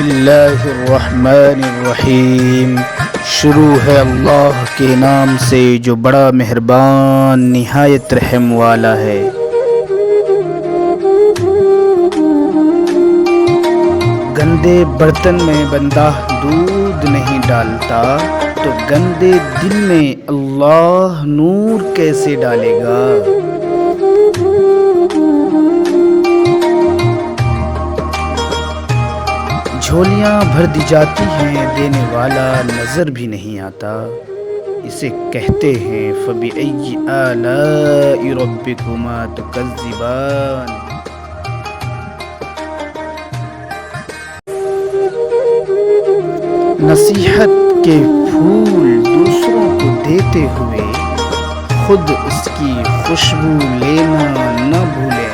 اللہ الرحمن الرحیم۔ شروع ہے اللہ کے نام سے جو بڑا مہربان نہایت رحم والا ہے۔ گندے برتن میں بندہ دودھ نہیں ڈالتا تو گندے دل میں اللہ نور کیسے ڈالے گا؟ جھولیاں بھر دی جاتی ہیں دینے والا نظر بھی نہیں آتا، اسے کہتے ہیں فَبِأَيِّ آلَاءِ رَبِّكُمَا تُكَذِّبَانِ۔ نصیحت کے پھول دوسروں کو دیتے ہوئے خود اس کی خوشبو لینا نہ بھولیں۔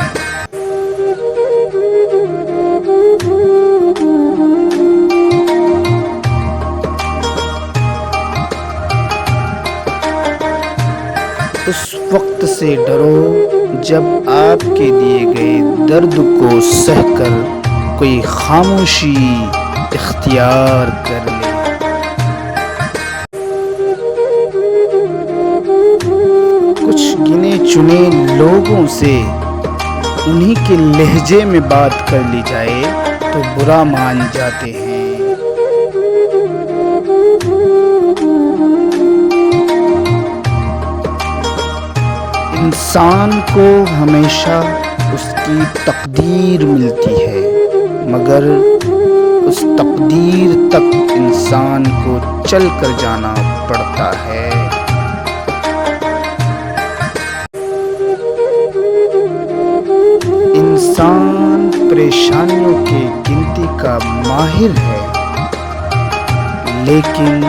اس وقت سے ڈرو جب آپ کے دیے گئے درد کو سہ کر کوئی خاموشی اختیار کر لے۔ کچھ گنے چنے لوگوں سے انہی کے لہجے میں بات کر لی جائے تو برا مان جاتے ہیں۔ انسان کو ہمیشہ اس کی تقدیر ملتی ہے، مگر اس تقدیر تک انسان کو چل کر جانا پڑتا ہے۔ انسان پریشانیوں کی گنتی کا ماہر ہے، لیکن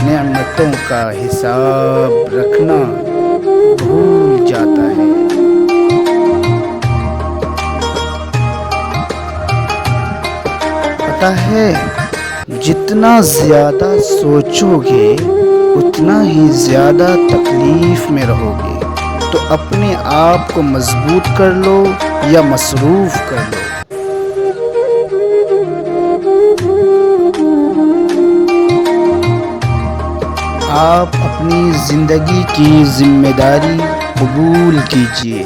نعمتوں کا حساب رکھنا بھول جاتا ہے۔ پتہ ہے جتنا زیادہ سوچو گے اتنا ہی زیادہ تکلیف میں رہو گے، تو اپنے آپ کو مضبوط کر لو یا مصروف کر لو۔ آپ اپنی زندگی کی ذمہ داری قبول کیجیے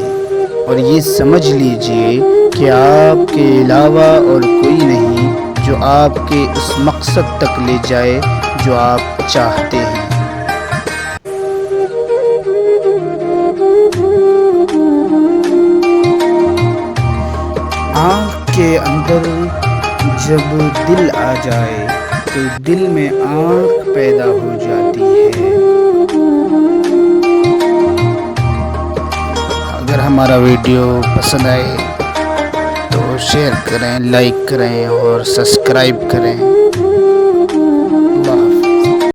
اور یہ سمجھ لیجیے کہ آپ کے علاوہ اور کوئی نہیں جو آپ کے اس مقصد تک لے جائے جو آپ چاہتے ہیں۔ آنکھ کے اندر جب دل آ جائے تو دل میں آنکھ پیدا ہو جاتی ہے۔ اگر ہمارا ویڈیو پسند آئے تو شیئر کریں، لائک کریں اور سبسکرائب کریں۔